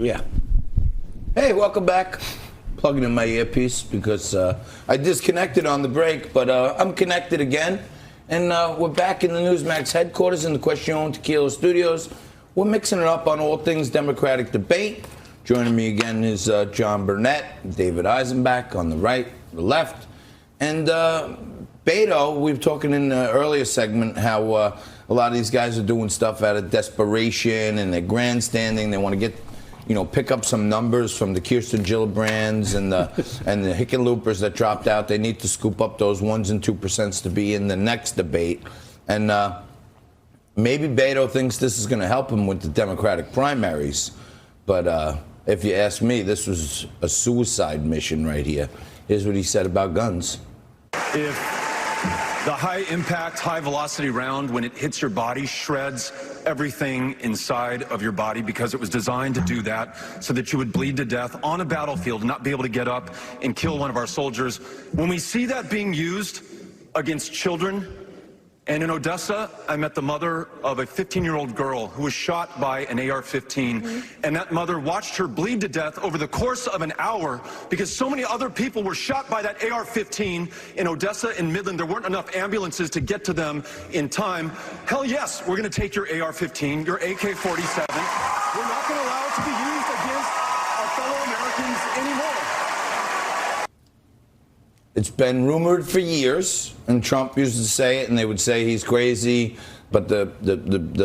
Yeah. Hey, welcome back. Plugging in my earpiece because I disconnected on the break, but I'm connected again. And we're back in the Newsmax headquarters in the Question Tequila Studios. We're mixing it up on all things Democratic debate. Joining me again is John Burnett, David Eisenbach on the right, the left. And Beto, we were talking in the earlier segment how a lot of these guys are doing stuff out of desperation and they're grandstanding. They want to get, pick up some numbers from the Kirsten Gillibrands and the Hickenloopers that dropped out. They need to scoop up those 1% and 2% to be in the next debate. And maybe Beto thinks this is going to help him with the Democratic primaries. But if you ask me, this was a suicide mission right here. Here's what he said about guns. If the high-impact, high-velocity round, when it hits your body, shreds everything inside of your body because it was designed to do that so that you would bleed to death on a battlefield and not be able to get up and kill one of our soldiers. When we see that being used against children, and in Odessa, I met the mother of a 15-year-old girl who was shot by an AR-15, and that mother watched her bleed to death over the course of an hour because so many other people were shot by that AR-15 in Odessa and Midland. There weren't enough ambulances to get to them in time. Hell yes, we're going to take your AR-15, your AK-47. We're not going to allow it to be used against our fellow Americans anymore. It's been rumored for years, and Trump used to say it, and they would say he's crazy. But the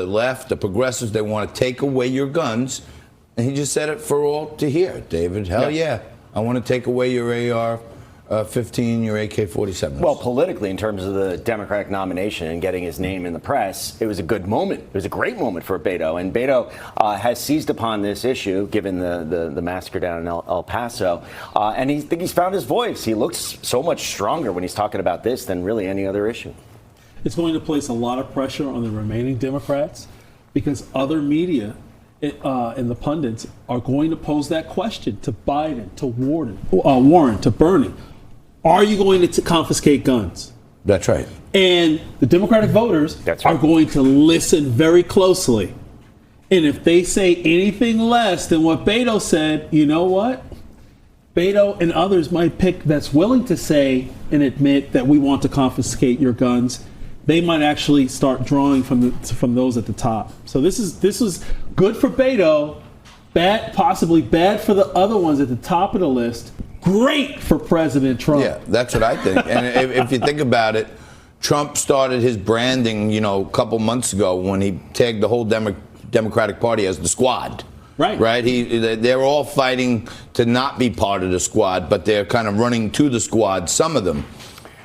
left, the progressives, they want to take away your guns. And he just said it for all to hear, David. Hell yeah. I want to take away your AR-15, your AK-47. Well, politically, in terms of the Democratic nomination and getting his name in the press, it was a good moment. It was a great moment for Beto. And Beto has seized upon this issue, given the massacre down in El Paso. And I think he's found his voice. He looks so much stronger when he's talking about this than really any other issue. It's going to place a lot of pressure on the remaining Democrats because other media and the pundits are going to pose that question to Biden, to Warren, to Bernie. Are you going to confiscate guns? That's right. And the Democratic voters are going to listen very closely. And if they say anything less than what Beto said, you know what? Beto and others might pick that's willing to say and admit that we want to confiscate your guns. They might actually start drawing from those at the top. So this is good for Beto, possibly bad for the other ones at the top of the list. Great for President Trump. Yeah, that's what I think. And if you think about it, Trump started his branding, a couple months ago when he tagged the whole Democratic Party as the squad. Right. Right. They're all fighting to not be part of the squad, but they're kind of running to the squad. Some of them.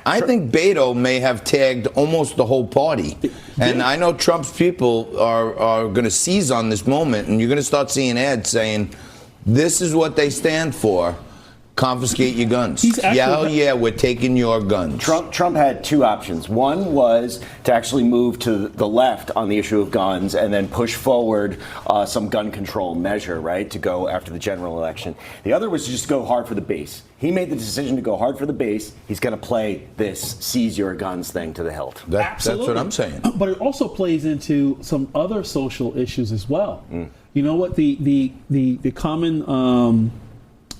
I think Beto may have tagged almost the whole party. And I know Trump's people are going to seize on this moment, and you're going to start seeing ads saying, this is what they stand for. Confiscate your guns. Yeah, we're taking your guns. Trump had two options. One was to actually move to the left on the issue of guns and then push forward some gun control measure, right, to go after the general election. The other was to just go hard for the base. He made the decision to go hard for the base. He's going to play this seize your guns thing to the hilt. That's what I'm saying. But it also plays into some other social issues as well. You know what? The common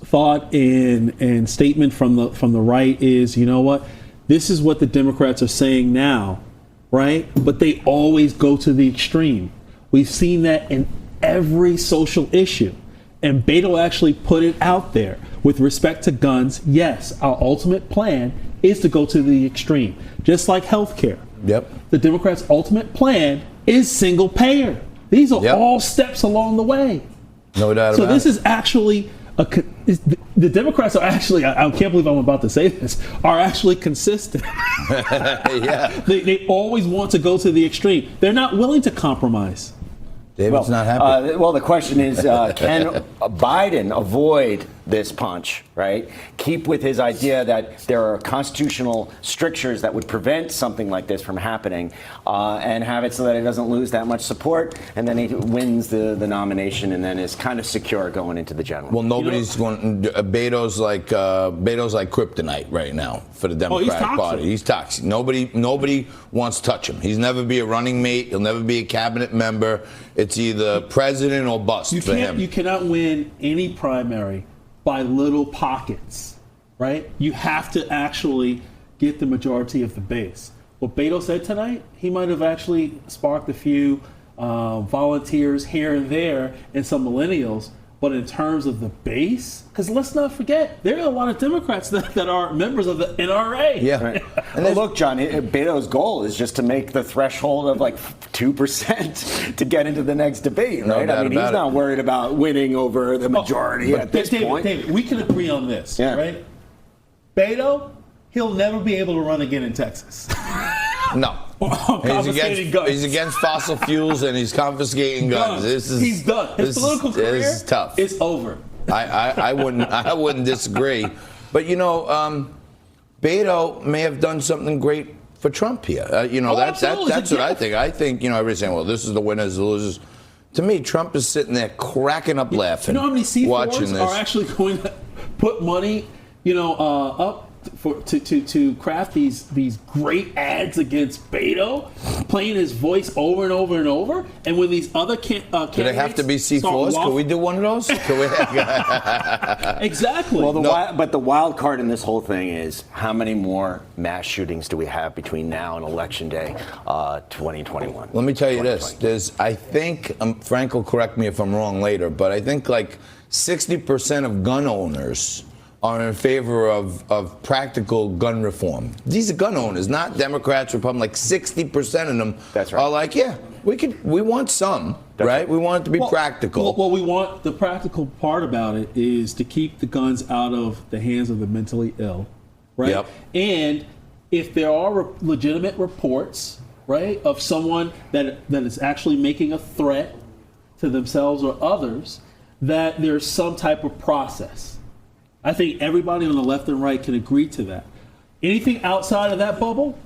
thought and statement from the right is, you know what? This is what the Democrats are saying now, right? But they always go to the extreme. We've seen that in every social issue. And Beto actually put it out there. With respect to guns, yes, our ultimate plan is to go to the extreme, just like healthcare. Yep. The Democrats' ultimate plan is single payer. These are all steps along the way. No doubt about it. So this is actually the Democrats are actually, I can't believe I'm about to say this, are actually consistent. Yeah. They always want to go to the extreme. They're not willing to compromise. David's not happy. Well, the question is, can Biden avoid this punch, right? Keep with his idea that there are constitutional strictures that would prevent something like this from happening, and have it so that he doesn't lose that much support, and then he wins the nomination and then is kind of secure going into the general. Well, nobody's going. Beto's like kryptonite right now for the Democratic Party. He's toxic. Nobody wants to touch him. He's never be a running mate. He'll never be a cabinet member. It's either president or bust for him. You cannot win any primary by little pockets, right? You have to actually get the majority of the base. What Beto said tonight, he might have actually sparked a few volunteers here and there and some millennials. But in terms of the base, because let's not forget, there are a lot of Democrats that are members of the NRA. Yeah. Right. And well, look, John, Beto's goal is just to make the threshold of like 2% to get into the next debate, right? I mean, he's not worried about winning over the majority at this point. David, we can agree on this, right? Beto, he'll never be able to run again in Texas. No. He's against fossil fuels and he's confiscating guns. He's done. His political career is tough. It's over. I wouldn't disagree. But Beto may have done something great for Trump here. That's what I think. I think everybody's saying, well, this is the winners, the losers. To me, Trump is sitting there cracking up laughing. You know how many C4s this. are actually going to put money, up to craft these great ads against Beto, playing his voice over and over and over, and when these other candidates, do they have to be C4s? Can we do one of those? Exactly. Well, but the wild card in this whole thing is how many more mass shootings do we have between now and Election Day 2021? Let me tell you this. I think, Frank will correct me if I'm wrong later, but I think like 60% of gun owners are in favor of practical gun reform. These are gun owners, not Democrats, Republicans. Like 60% of them are like, yeah, we want some, right? We want it to be practical. Well, we want the practical part about it is to keep the guns out of the hands of the mentally ill, right? Yep. And if there are legitimate reports, right, of someone that is actually making a threat to themselves or others, that there's some type of process. I think everybody on the left and right can agree to that. Anything outside of that bubble,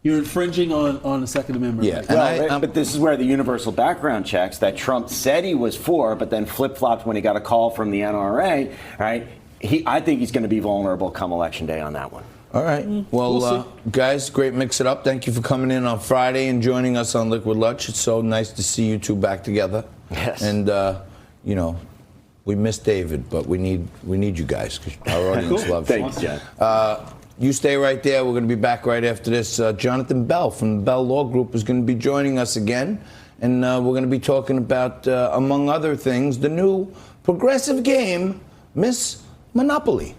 you're infringing on the Second Amendment. Yeah, right? But this is where the universal background checks that Trump said he was for, but then flip-flopped when he got a call from the NRA, right? I think he's going to be vulnerable come Election Day on that one. All right. Well, guys, great mix it up. Thank you for coming in on Friday and joining us on Liquid Lunch. It's so nice to see you two back together. Yes. And, we miss David, but we need you guys because our audience loves you. Thanks, John. You stay right there. We're going to be back right after this. Jonathan Bell from the Bell Law Group is going to be joining us again, and we're going to be talking about, among other things, the new progressive game, Miss Monopoly.